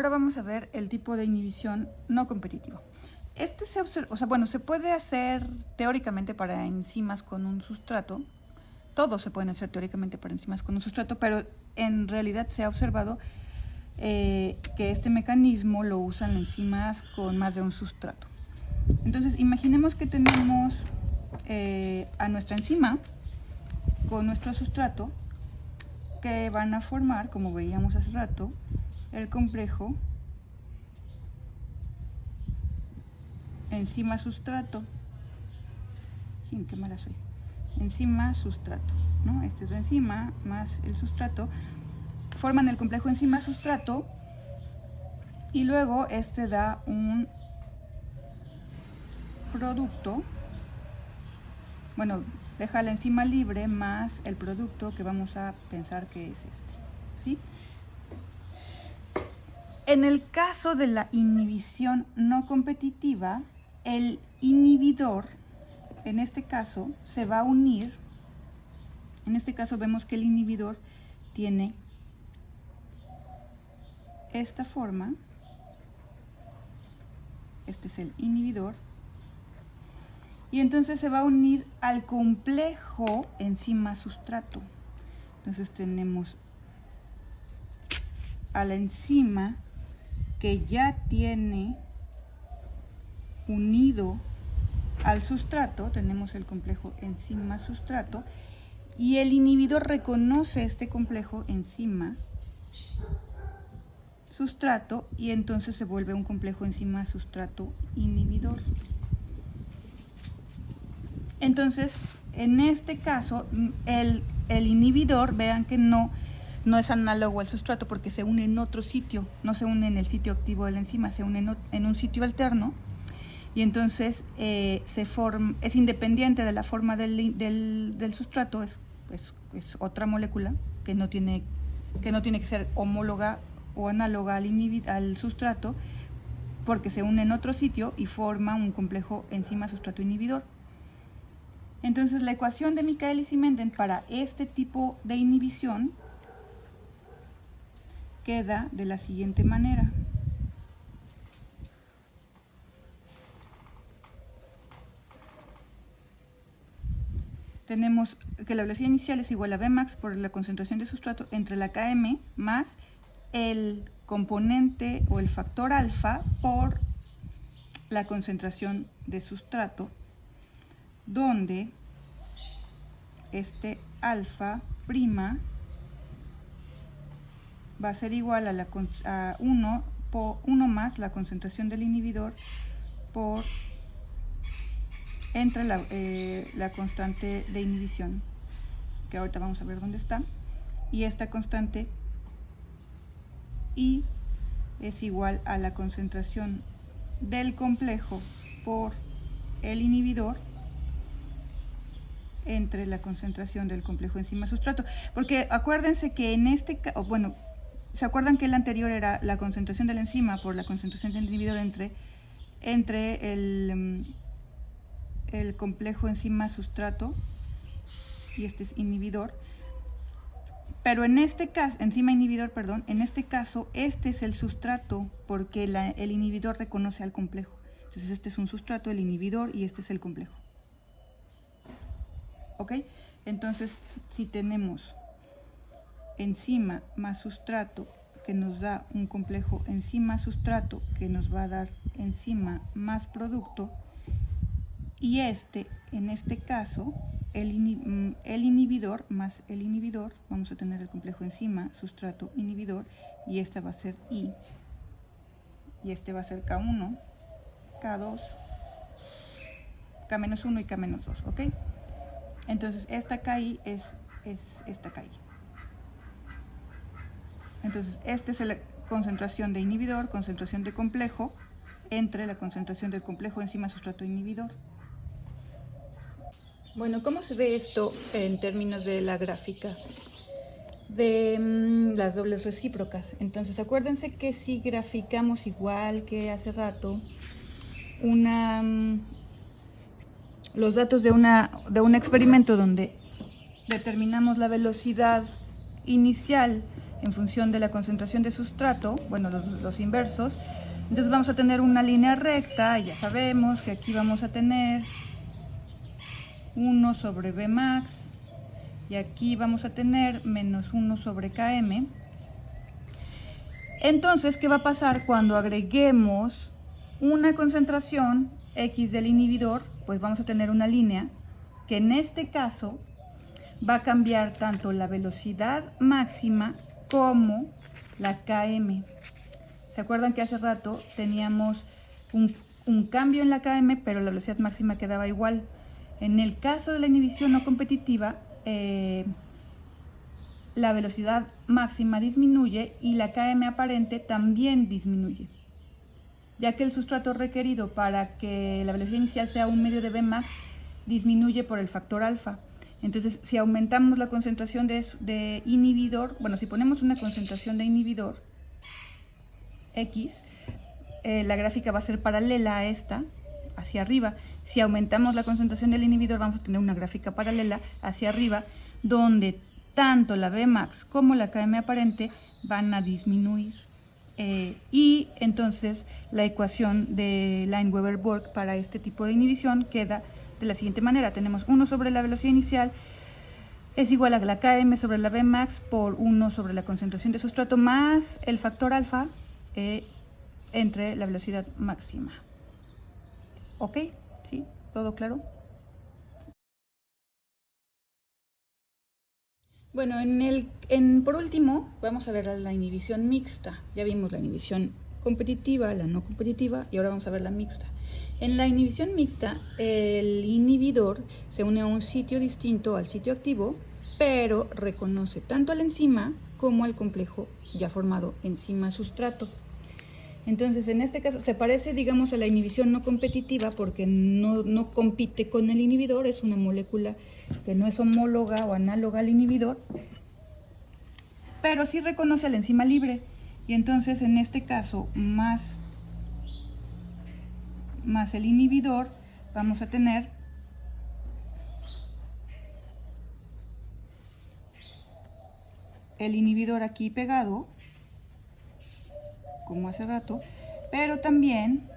Ahora vamos a ver el tipo de inhibición no competitivo. Este se observa, o sea, bueno, se puede hacer teóricamente para enzimas con un sustrato. Todos se pueden hacer teóricamente para enzimas con un sustrato, pero en realidad se ha observado que este mecanismo lo usan enzimas con más de un sustrato. Entonces, imaginemos que tenemos a nuestra enzima con nuestro sustrato que van a formar, como veíamos hace rato, el complejo enzima-sustrato. Sí, qué mala soy. Enzima-sustrato, ¿no? Este es la enzima más el sustrato. Forman el complejo enzima-sustrato y luego este da un producto. Bueno, deja la enzima libre más el producto que vamos a pensar que es este, ¿sí? En el caso de la inhibición no competitiva, el inhibidor, en este caso, se va a unir. En este caso vemos que el inhibidor tiene esta forma. Este es el inhibidor. Y entonces se va a unir al complejo enzima-sustrato. Entonces tenemos a la enzima que ya tiene unido al sustrato, tenemos el complejo enzima-sustrato, y el inhibidor reconoce este complejo enzima-sustrato y entonces se vuelve un complejo enzima-sustrato-inhibidor. Entonces, en este caso, el inhibidor, vean que no es análogo al sustrato porque se une en otro sitio, no se une en el sitio activo de la enzima, se une en un sitio alterno y entonces es independiente de la forma del sustrato, es otra molécula que no tiene que ser homóloga o análoga al sustrato porque se une en otro sitio y forma un complejo enzima-sustrato-inhibidor. Entonces la ecuación de Michaelis y Menden para este tipo de inhibición queda de la siguiente manera. Tenemos que la velocidad inicial es igual a Vmax por la concentración de sustrato entre la Km más el componente o el factor alfa por la concentración de sustrato, donde este alfa prima va a ser igual a 1 más la concentración del inhibidor por entre la constante de inhibición, que ahorita vamos a ver dónde está, y esta constante I es igual a la concentración del complejo por el inhibidor entre la concentración del complejo enzima-sustrato. Porque acuérdense que en este caso, bueno, ¿se acuerdan que el anterior era la concentración de la enzima por la concentración del inhibidor entre el complejo enzima-sustrato y este es inhibidor? Pero en este caso, enzima-inhibidor, perdón, en este caso este es el sustrato porque el inhibidor reconoce al complejo. Entonces este es un sustrato, el inhibidor, y este es el complejo. ¿Ok? Entonces, si tenemos enzima más sustrato que nos da un complejo enzima-sustrato que nos va a dar enzima más producto, y en este caso, el inhibidor más el inhibidor, vamos a tener el complejo enzima-sustrato-inhibidor, y este va a ser I, y este va a ser K1, K2, K-1 y K-2, ¿ok? Entonces esta KI es esta KI. Entonces esta es la concentración de inhibidor, concentración de complejo, entre la concentración del complejo enzima-sustrato-inhibidor. Bueno, ¿cómo se ve esto en términos de la gráfica de las dobles recíprocas? Entonces acuérdense que si graficamos igual que hace rato los datos de un experimento donde determinamos la velocidad inicial en función de la concentración de sustrato, bueno, los inversos. Entonces vamos a tener una línea recta, y ya sabemos que aquí vamos a tener 1 sobre Vmax, y aquí vamos a tener menos 1 sobre Km. Entonces, ¿qué va a pasar cuando agreguemos una concentración X del inhibidor? Pues vamos a tener una línea que en este caso va a cambiar tanto la velocidad máxima como la Km. ¿Se acuerdan que hace rato teníamos un cambio en la Km, pero la velocidad máxima quedaba igual? En el caso de la inhibición no competitiva, la velocidad máxima disminuye y la Km aparente también disminuye, ya que el sustrato requerido para que la velocidad inicial sea 1/2 de Vmax disminuye por el factor alfa. Entonces, si aumentamos la concentración de inhibidor, bueno, si ponemos una concentración de inhibidor X, la gráfica va a ser paralela a esta, hacia arriba. Si aumentamos la concentración del inhibidor, vamos a tener una gráfica paralela hacia arriba, donde tanto la Vmax como la Km aparente van a disminuir. Y entonces la ecuación de Lineweaver-Burke para este tipo de inhibición queda de la siguiente manera. Tenemos 1 sobre la velocidad inicial es igual a la Km sobre la Vmax por 1 sobre la concentración de sustrato más el factor alfa entre la velocidad máxima. ¿Ok? ¿Sí? ¿Todo claro? Bueno, por último, vamos a ver la inhibición mixta. Ya vimos la inhibición competitiva, la no competitiva, y ahora vamos a ver la mixta. En la inhibición mixta, el inhibidor se une a un sitio distinto al sitio activo, pero reconoce tanto a la enzima como al complejo ya formado enzima-sustrato. Entonces, en este caso, se parece, digamos, a la inhibición no competitiva porque no compite con el inhibidor, es una molécula que no es homóloga o análoga al inhibidor, pero sí reconoce a la enzima libre. Y entonces, en este caso, más el inhibidor, vamos a tener el inhibidor aquí pegado, como hace rato, pero también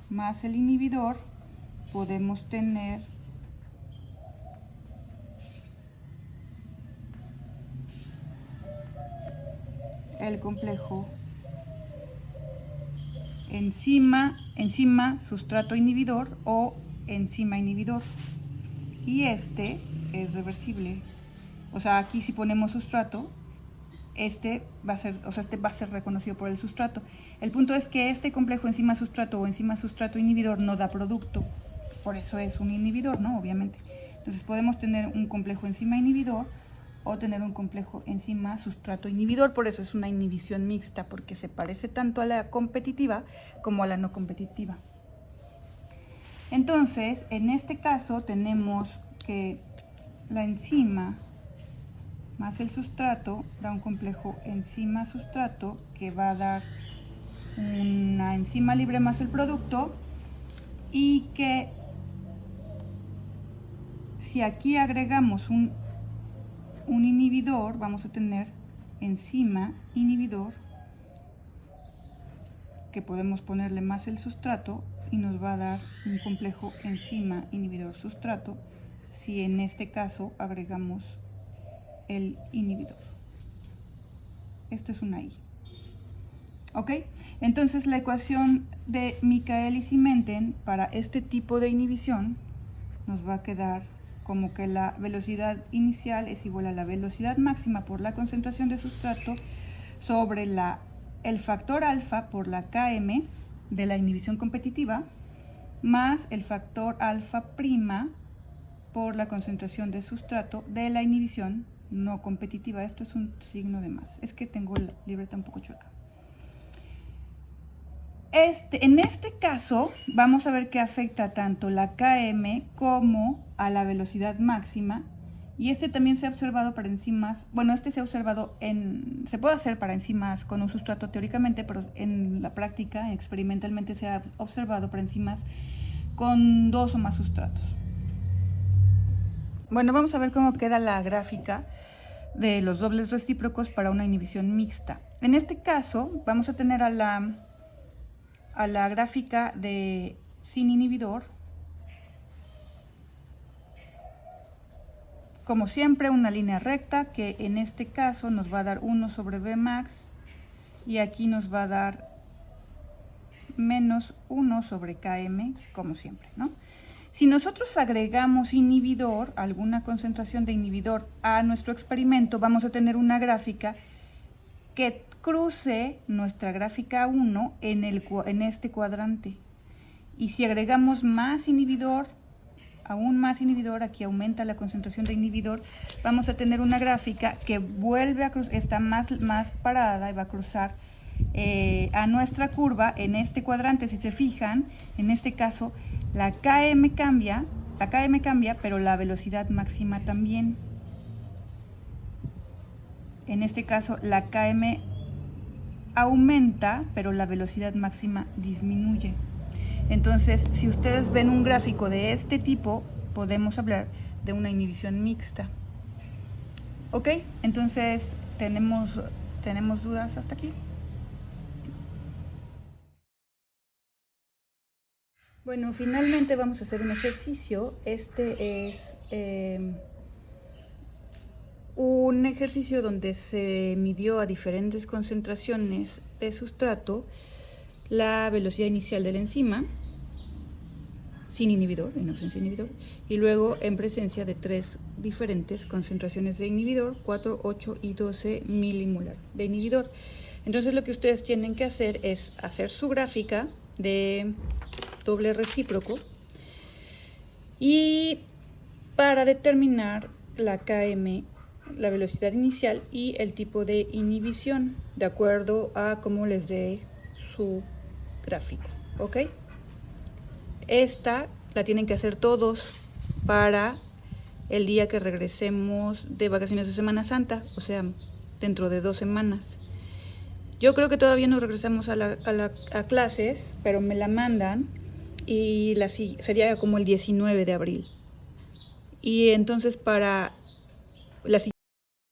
más el inhibidor podemos tener el complejo enzima sustrato inhibidor o enzima inhibidor, y este es reversible. O sea, aquí si ponemos sustrato, este va a ser reconocido por el sustrato. El punto es que este complejo enzima sustrato o enzima sustrato inhibidor no da producto, por eso es un inhibidor, ¿no? Obviamente. Entonces podemos tener un complejo enzima inhibidor o tener un complejo enzima sustrato inhibidor, por eso es una inhibición mixta, porque se parece tanto a la competitiva como a la no competitiva. Entonces, en este caso tenemos que la enzima más el sustrato da un complejo enzima-sustrato que va a dar una enzima libre más el producto, y que si aquí agregamos un inhibidor, vamos a tener enzima inhibidor, que podemos ponerle más el sustrato y nos va a dar un complejo enzima inhibidor sustrato si en este caso agregamos el inhibidor. Esto es una I. ¿Ok? Entonces la ecuación de Michaelis y Menten para este tipo de inhibición nos va a quedar como que la velocidad inicial es igual a la velocidad máxima por la concentración de sustrato sobre el factor alfa por la Km de la inhibición competitiva más el factor alfa prima por la concentración de sustrato de la inhibición no competitiva. Esto es un signo de más. Es que tengo la libreta un poco chueca. En este caso, vamos a ver que afecta tanto la Km como a la velocidad máxima. Y este también se ha observado para enzimas. Bueno, este se ha observado se puede hacer para enzimas con un sustrato teóricamente, pero en la práctica, experimentalmente, se ha observado para enzimas con 2 o más sustratos. Bueno, vamos a ver cómo queda la gráfica de los dobles recíprocos para una inhibición mixta. En este caso, vamos a tener a la gráfica de sin inhibidor. Como siempre, una línea recta que en este caso nos va a dar 1 sobre B max y aquí nos va a dar menos 1 sobre Km, como siempre, ¿no? Si nosotros agregamos inhibidor, alguna concentración de inhibidor a nuestro experimento, vamos a tener una gráfica que cruce nuestra gráfica 1 en este cuadrante. Y si agregamos más inhibidor, aún más inhibidor, aquí aumenta la concentración de inhibidor, vamos a tener una gráfica que vuelve a cruzar, está más parada y va a cruzar a nuestra curva en este cuadrante. Si se fijan, en este caso la Km cambia, pero la velocidad máxima también. En este caso la Km aumenta, pero la velocidad máxima disminuye. Entonces, si ustedes ven un gráfico de este tipo, podemos hablar de una inhibición mixta. ¿Ok? Entonces, ¿tenemos dudas hasta aquí? Bueno, finalmente vamos a hacer un ejercicio. Este es un ejercicio donde se midió a diferentes concentraciones de sustrato la velocidad inicial de la enzima sin inhibidor, en ausencia de inhibidor, y luego en presencia de 3 diferentes concentraciones de inhibidor, 4, 8 y 12 milimolar de inhibidor. Entonces lo que ustedes tienen que hacer es hacer su gráfica de doble recíproco y para determinar la Km, la velocidad inicial y el tipo de inhibición, de acuerdo a cómo les dé su gráfico, ¿ok? Esta la tienen que hacer todos para el día que regresemos de vacaciones de Semana Santa, o sea, dentro de 2 semanas. Yo creo que todavía no regresamos a clases, pero me la mandan y sería como el 19 de abril. Y entonces para la siguiente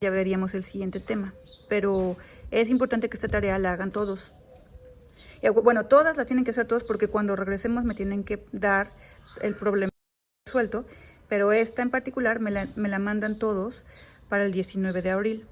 ya veríamos el siguiente tema, pero es importante que esta tarea la hagan todos. Bueno, todas las tienen que hacer todos porque cuando regresemos me tienen que dar el problema resuelto, pero esta en particular me la mandan todos para el 19 de abril.